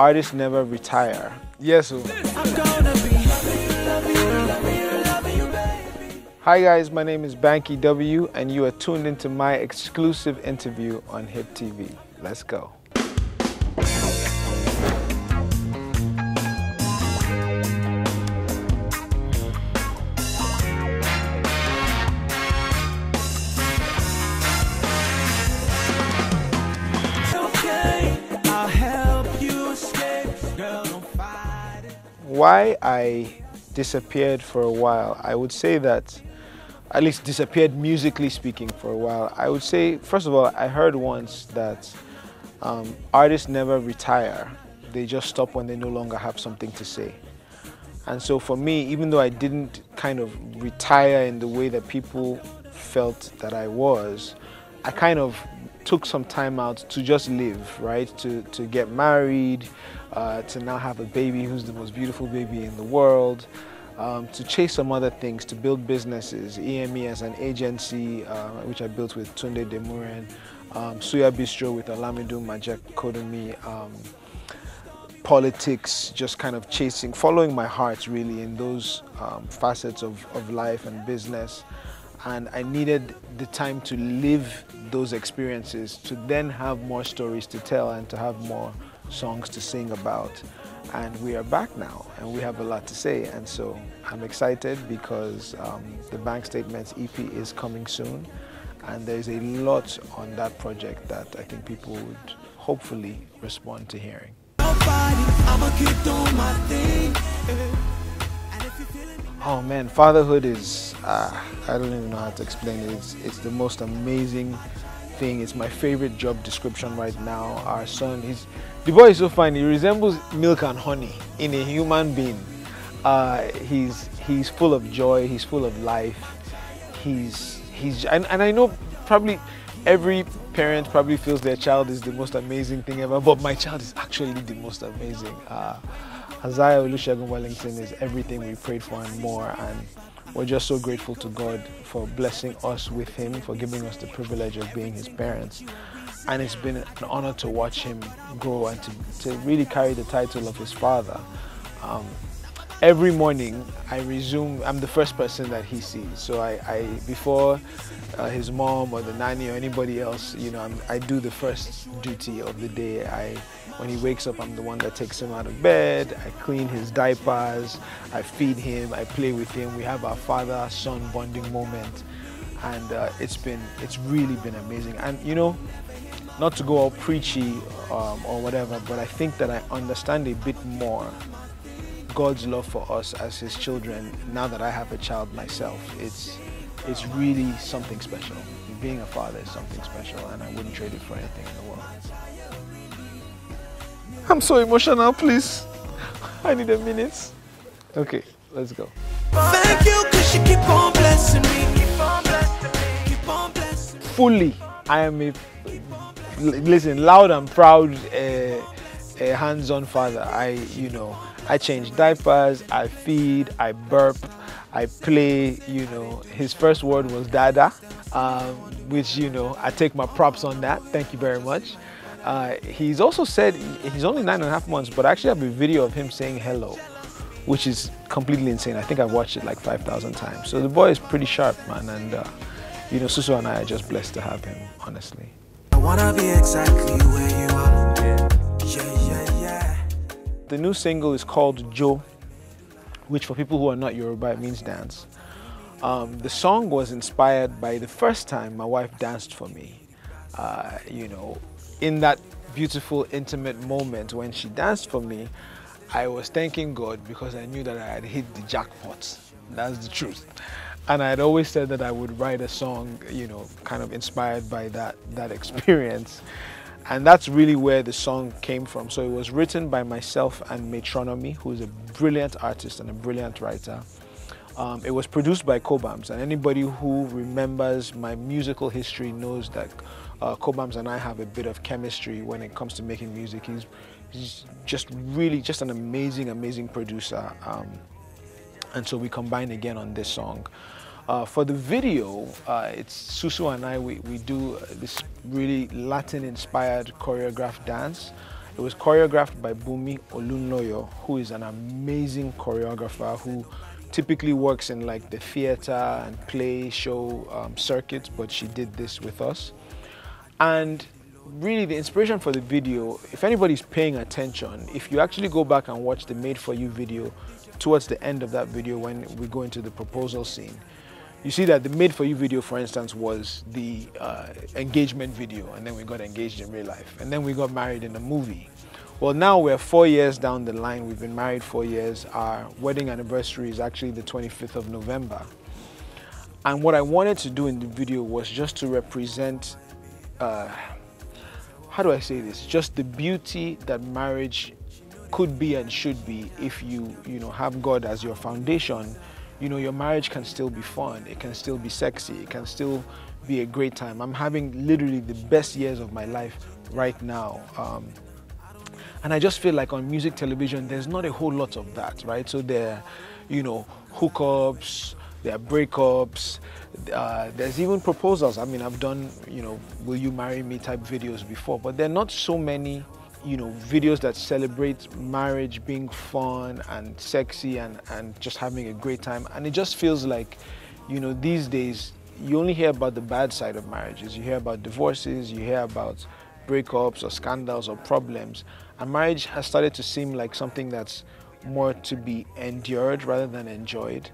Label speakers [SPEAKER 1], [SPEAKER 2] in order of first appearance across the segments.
[SPEAKER 1] Artists never retire. Yes, sir. Hi guys, my name is Banky W and you are tuned into my exclusive interview on Hit TV. Let's go. Why I disappeared for a while, I would say that, at least disappeared musically speaking for a while, I would say, first of all, I heard once that artists never retire. They just stop when they no longer have something to say. And so for me, even though I didn't kind of retire in the way that people felt that I was, I kind of took some time out to just live, right? To get married, to now have a baby who's the most beautiful baby in the world, to chase some other things, to build businesses, EME as an agency, which I built with Tunde Demuren, Suya Bistro with Alamidu Majek Kodomi, politics, just kind of chasing, following my heart really in those facets of life and business. And I needed the time to live those experiences to then have more stories to tell and to have more songs to sing about. And we are back now and we have a lot to say, and so I'm excited because the Bank Statements EP is coming soon and there's a lot on that project that I think people would hopefully respond to hearing. Oh man, fatherhood is, I don't even know how to explain it. It's the most amazing thing. It's my favorite job description right now. Our son, the boy is so fine. He resembles milk and honey in a human being. He's full of joy. He's full of life. And I know probably every parent probably feels their child is the most amazing thing ever, but my child is actually the most amazing. Isaiah Olusegun Wellington is everything we prayed for and more, and we're just so grateful to God for blessing us with him, for giving us the privilege of being his parents. And it's been an honor to watch him grow and to really carry the title of his father. Every morning I'm the first person that he sees. So before his mom or the nanny or anybody else, you know, I do the first duty of the day. When he wakes up, I'm the one that takes him out of bed. I clean his diapers, I feed him, I play with him. We have our father-son bonding moment, and it's really been amazing. And you know, not to go all preachy or whatever, but I think that I understand a bit more God's love for us as his children now that I have a child myself. It's really something special. Being a father is something special, and I wouldn't trade it for anything in the world. I'm so emotional, please. I need a minute. Okay, let's go. Thank you, 'cause you keep on blessing me. Keep on blessing me. Keep on blessing me. Fully, I am listen, loud and proud, a hands-on father. I change diapers, I feed, I burp, I play. You know, his first word was dada, which, you know, I take my props on that. Thank you very much. He's also said he's only 9.5 months, but I actually have a video of him saying hello, which is completely insane. I think I've watched it like 5,000 times. So the boy is pretty sharp, man, and you know, Susu and I are just blessed to have him, honestly. I wanna be exactly where you are. Yeah. The new single is called Jo, which for people who are not Yoruba, it means dance. The song was inspired by the first time my wife danced for me. You know, in that beautiful, intimate moment when she danced for me, I was thanking God because I knew that I had hit the jackpot. That's the truth. And I had always said that I would write a song, you know, kind of inspired by that experience. And that's really where the song came from. So it was written by myself and Metronomy, who is a brilliant artist and a brilliant writer. It was produced by Cobams, and anybody who remembers my musical history knows that Cobams and I have a bit of chemistry when it comes to making music. He's just really just an amazing producer, and so we combine again on this song. For the video, it's Susu and I, we do this really Latin-inspired choreographed dance. It It was choreographed by Bumi Olunloyo, who is an amazing choreographer who typically works in like the theater and play show circuits, but she did this with us. And really the inspiration for the video, if anybody's paying attention, if you actually go back and watch the Made For You video towards the end of that video when we go into the proposal scene, you see that the Made For You video, for instance, was the engagement video, and then we got engaged in real life, and then we got married in the movie. Well, now we're 4 years down the line. We've been married 4 years. Our wedding anniversary is actually the 25th of November. And what I wanted to do in the video was just to represent, how do I say this? Just the beauty that marriage could be and should be if you have God as your foundation. Your marriage can still be fun, it can still be sexy, it can still be a great time. I'm having literally the best years of my life right now. And I just feel like on music television, there's not a whole lot of that, right? So there are, hookups, there are breakups, there's even proposals. I mean, I've done, will you marry me type videos before, but there are not so many videos that celebrate marriage being fun and sexy and just having a great time. And it just feels like, these days, you only hear about the bad side of marriages. You hear about divorces, you hear about breakups or scandals or problems. And marriage has started to seem like something that's more to be endured rather than enjoyed.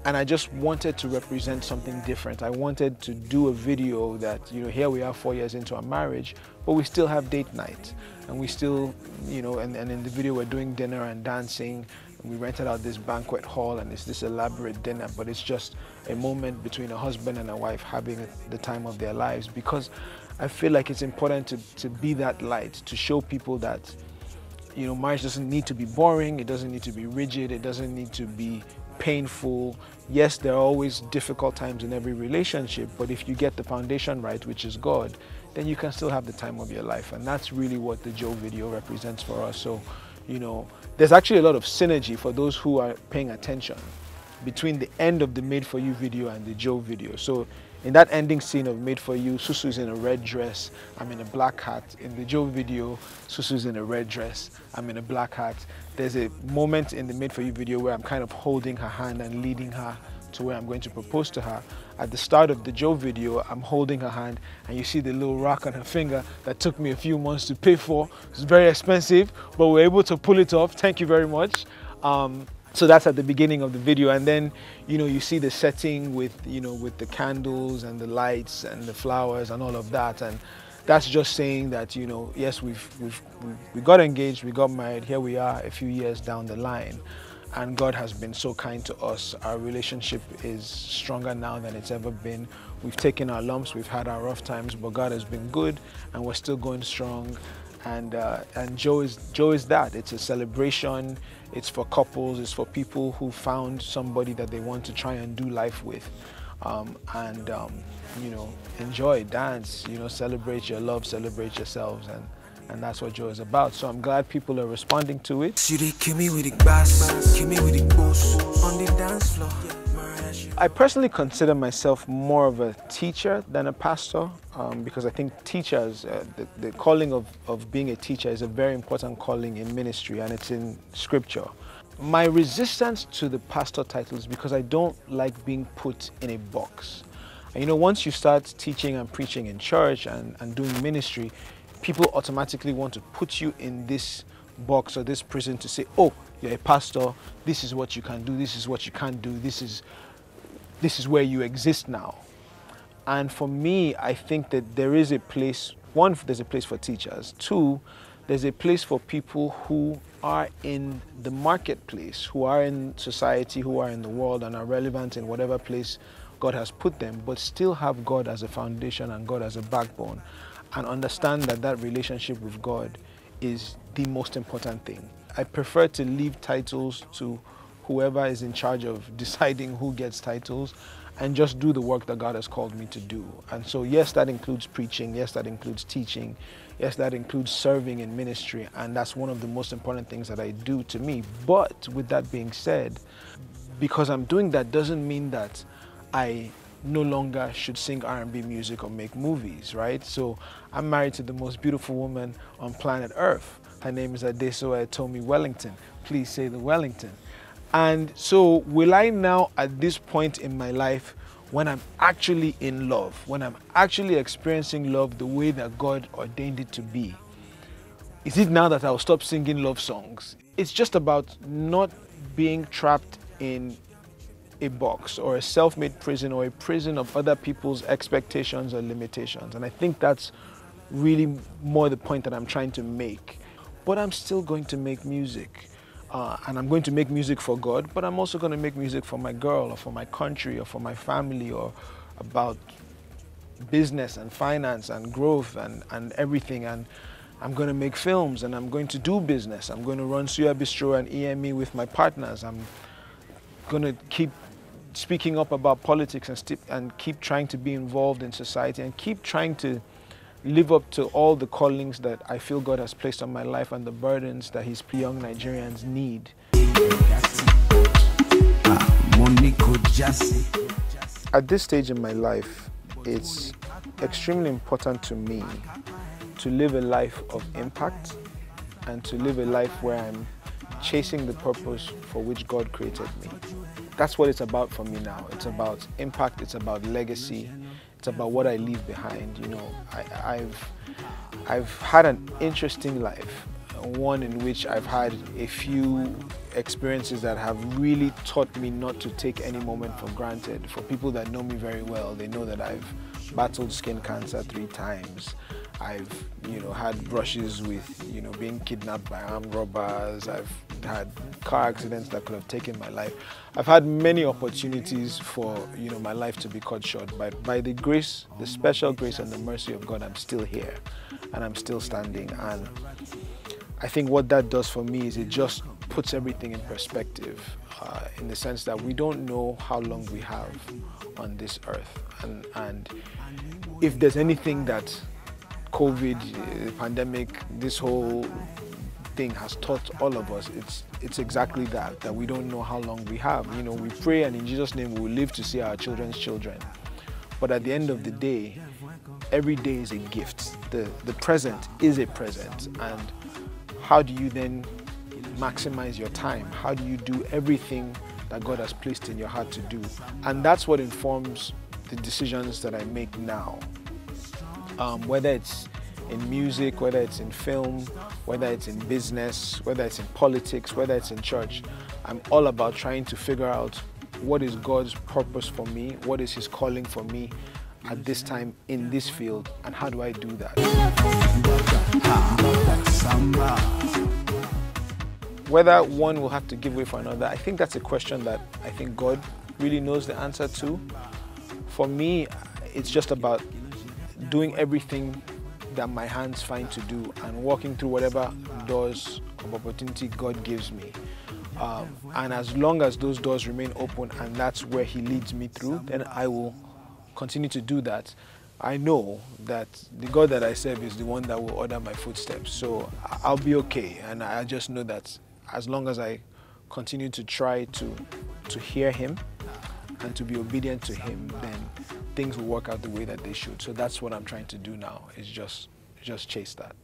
[SPEAKER 1] And I just wanted to represent something different. I wanted to do a video that, here we are 4 years into our marriage, but we still have date night. And we still, and in the video we're doing dinner and dancing. And we rented out this banquet hall and it's this elaborate dinner, but it's just a moment between a husband and a wife having the time of their lives, because I feel like it's important to be that light, to show people that, marriage doesn't need to be boring, it doesn't need to be rigid, it doesn't need to be painful. Yes, there are always difficult times in every relationship, but if you get the foundation right, which is God, then you can still have the time of your life. And that's really what the Joe video represents for us. So, there's actually a lot of synergy for those who are paying attention between the end of the Made For You video and the Joe video. So in that ending scene of Made For You, Susu's in a red dress, I'm in a black hat. In the Joe video, Susu's in a red dress, I'm in a black hat. There's a moment in the Made For You video where I'm kind of holding her hand and leading her to where I'm going to propose to her. At the start of the Joe video, I'm holding her hand and you see the little rock on her finger that took me a few months to pay for. It's very expensive, but we're able to pull it off. Thank you very much. So that's at the beginning of the video, and then you see the setting with with the candles and the lights and the flowers and all of that, and that's just saying that yes, we got engaged, we got married, here we are a few years down the line, and God has been so kind to us. Our relationship is stronger now than it's ever been. We've taken our lumps, we've had our rough times, but God has been good, and we're still going strong. And Joe is that. It's a celebration. It's for couples. It's for people who found somebody that they want to try and do life with, enjoy, dance, celebrate your love, celebrate yourselves, and that's what Joe is about. So I'm glad people are responding to it. I personally consider myself more of a teacher than a pastor, because I think teachers, the calling of being a teacher is a very important calling in ministry, and it's in scripture. My resistance to the pastor title is because I don't like being put in a box. And once you start teaching and preaching in church and doing ministry, people automatically want to put you in this box or this prison to say, oh, you're a pastor, this is what you can do, this is what you can't do, this is where you exist now. And for me, I think that there is a place, one, there's a place for teachers. Two, there's a place for people who are in the marketplace, who are in society, who are in the world and are relevant in whatever place God has put them, but still have God as a foundation and God as a backbone, and understand that that relationship with God is the most important thing. I prefer to leave titles to whoever is in charge of deciding who gets titles, and just do the work that God has called me to do. And so yes, that includes preaching, yes, that includes teaching, yes, that includes serving in ministry, and that's one of the most important things that I do to me. But with that being said, because I'm doing that doesn't mean that I no longer should sing R&B music or make movies, right? So I'm married to the most beautiful woman on planet Earth, Her name is Adesoa Tomi Wellington. Please say the Wellington. And so will I now, at this point in my life, when I'm actually in love, when I'm actually experiencing love the way that God ordained it to be, is it now that I'll stop singing love songs? It's just about not being trapped in a box or a self-made prison or a prison of other people's expectations or limitations. And I think that's really more the point that I'm trying to make. But I'm still going to make music. And I'm going to make music for God, but I'm also going to make music for my girl or for my country or for my family or about business and finance and growth and everything. And I'm going to make films and I'm going to do business. I'm going to run Suya Bistro and EME with my partners. I'm going to keep speaking up about politics and keep trying to be involved in society and keep trying to live up to all the callings that I feel God has placed on my life and the burdens that His young Nigerians need. At this stage in my life, it's extremely important to me to live a life of impact and to live a life where I'm chasing the purpose for which God created me. That's what it's about for me now. It's about impact, it's about legacy, it's about what I leave behind. You know, I've had an interesting life, one in which I've had a few experiences that have really taught me not to take any moment for granted. For people that know me very well, they know that I've battled skin cancer 3 times. I've, had brushes with, being kidnapped by armed robbers. I've had car accidents that could have taken my life. I've had many opportunities for, my life to be cut short. But by the grace, the special grace and the mercy of God, I'm still here and I'm still standing. And I think what that does for me is it just puts everything in perspective, in the sense that we don't know how long we have on this earth. And if there's anything that COVID, the pandemic, this whole thing has taught all of us, it's exactly that we don't know how long we have. We pray and in Jesus' name we will live to see our children's children. But at the end of the day, every day is a gift. The present is a present. And how do you then maximize your time? How do you do everything that God has placed in your heart to do? And that's what informs the decisions that I make now. Whether it's in music, whether it's in film, whether it's in business, whether it's in politics, whether it's in church, I'm all about trying to figure out what is God's purpose for me, what is His calling for me at this time in this field, and how do I do that? Whether one will have to give way for another, I think that's a question that I think God really knows the answer to. For me, it's just about doing everything that my hands find to do and walking through whatever doors of opportunity God gives me. And as long as those doors remain open and that's where He leads me through, then I will continue to do that. I know that the God that I serve is the one that will order my footsteps. So I'll be okay. And I just know that as long as I continue to try to hear Him and to be obedient to Him, then things will work out the way that they should. So that's what I'm trying to do now, is just chase that.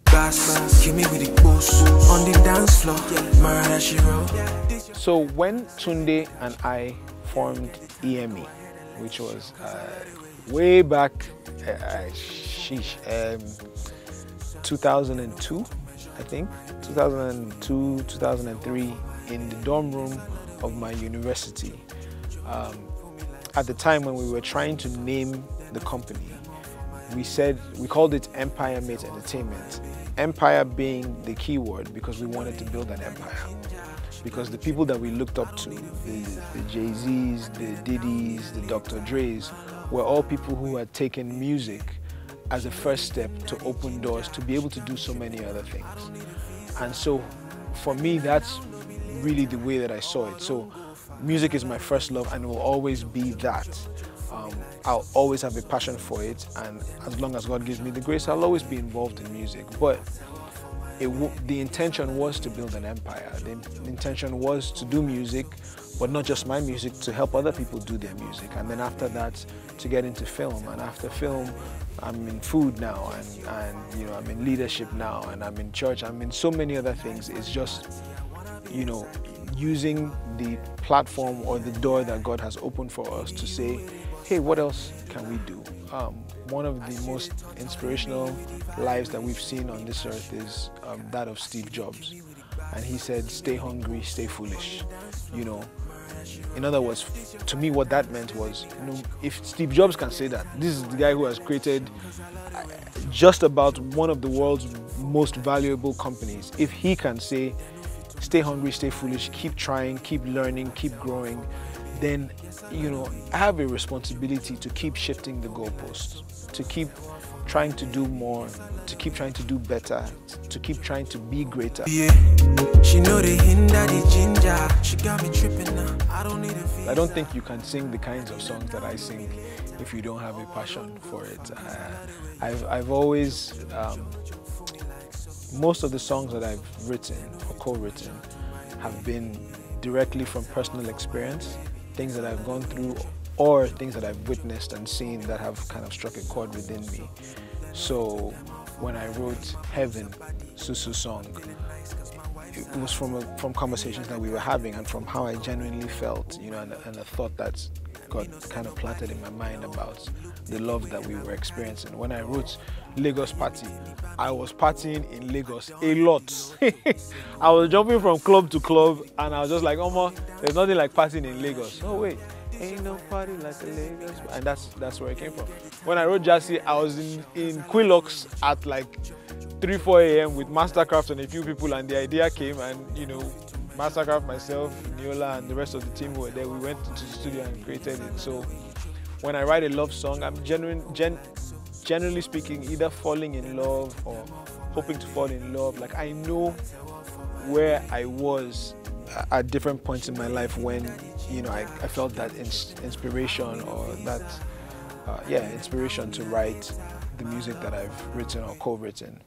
[SPEAKER 1] So when Tunde and I formed EME, which was way back, 2002, I think, 2002, 2003, in the dorm room of my university. At the time when we were trying to name the company, we called it Empire Mate Entertainment. Empire being the key word because we wanted to build an empire. Because the people that we looked up to, the Jay-Z's, the Diddy's, the Dr. Dre's, were all people who had taken music as a first step to open doors to be able to do so many other things. And so for me, that's really the way that I saw it. So music is my first love and will always be that. I'll always have a passion for it, and as long as God gives me the grace, I'll always be involved in music. But the intention was to build an empire. The intention was to do music, but not just my music, to help other people do their music. And then after that, to get into film. And after film, I'm in food now, and you know, I'm in leadership now, and I'm in church. I'm in so many other things. It's just, you know, using the platform or the door that God has opened for us to say, hey, what else can we do? One of the most inspirational lives that we've seen on this earth is that of Steve Jobs. And he said, stay hungry, stay foolish. You know, in other words, to me what that meant was, you know, if Steve Jobs can say that, this is the guy who has created just about one of the world's most valuable companies. If he can say, stay hungry, stay foolish, keep trying, keep learning, keep growing, then, you know, I have a responsibility to keep shifting the goalposts, to keep trying to do more, to keep trying to do better, to keep trying to be greater. Yeah. She know the hinder, the ginger. She got me tripping now. I don't think you can sing the kinds of songs that I sing if you don't have a passion for it. I've always, most of the songs that I've written or co-written have been directly from personal experience, things that I've gone through, or things that I've witnessed and seen that have kind of struck a chord within me. So when I wrote Heaven, Susu's song, it was from conversations that we were having and from how I genuinely felt, you know, and a thought that God kind of planted in my mind about the love that we were experiencing. When I wrote Lagos Party, I was partying in Lagos a lot. I was jumping from club to club, and I was just like, oh, there's nothing like partying in Lagos. Oh wait, ain't no party like the Lagos. And that's where it came from. When I wrote Jassy, I was in Quillox at like 3-4 a.m. with Mastercraft and a few people, and the idea came, and you know, Mastercraft, myself, Niola, and the rest of the team who were there, we went to the studio and created it. So when I write a love song, I'm generally speaking, either falling in love or hoping to fall in love. Like, I know where I was at different points in my life when, you know, I felt that inspiration or that, inspiration to write the music that I've written or co-written.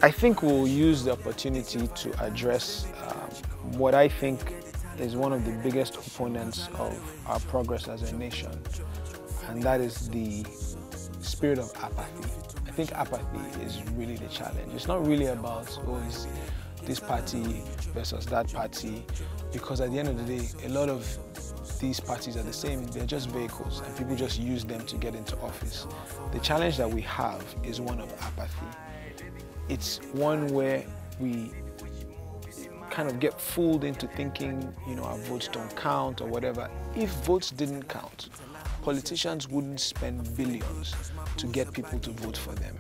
[SPEAKER 1] I think we'll use the opportunity to address what I think is one of the biggest opponents of our progress as a nation, and that is the spirit of apathy. I think apathy is really the challenge. It's not really about, oh, it's this party versus that party, because at the end of the day, a lot of these parties are the same. They're just vehicles, and people just use them to get into office. The challenge that we have is one of apathy. It's one where we kind of get fooled into thinking, you know, our votes don't count or whatever. If votes didn't count, politicians wouldn't spend billions to get people to vote for them.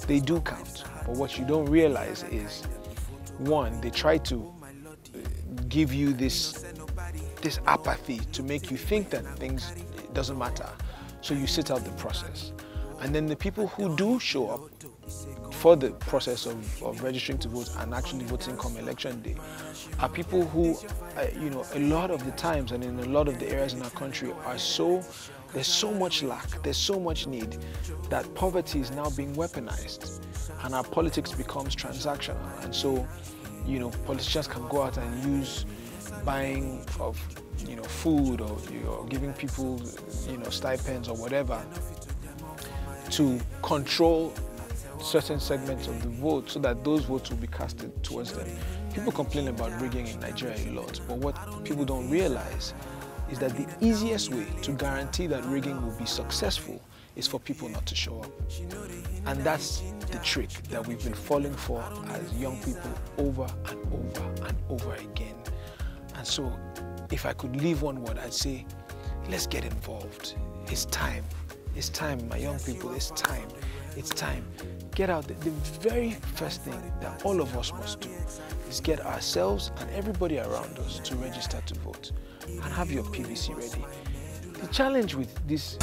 [SPEAKER 1] They do count, but what you don't realize is, one, they try to give you this apathy to make you think that things doesn't matter, so you sit out the process. And then the people who do show up for the process of registering to vote and actually voting come election day are people who, you know, a lot of the times and in a lot of the areas in our country there's so much lack, there's so much need that poverty is now being weaponized and our politics becomes transactional. And so, you know, politicians can go out and use buying of, you know, food or, you know, giving people, you know, stipends or whatever to control certain segments of the vote so that those votes will be casted towards them. People complain about rigging in Nigeria a lot, but what people don't realize is that the easiest way to guarantee that rigging will be successful is for people not to show up. And that's the trick that we've been falling for as young people over and over and over again. And so if I could leave one word, I'd say, let's get involved. It's time. It's time, my young people, it's time. It's time. Get out there. The very first thing that all of us must do is get ourselves and everybody around us to register to vote and have your PVC ready. The challenge with this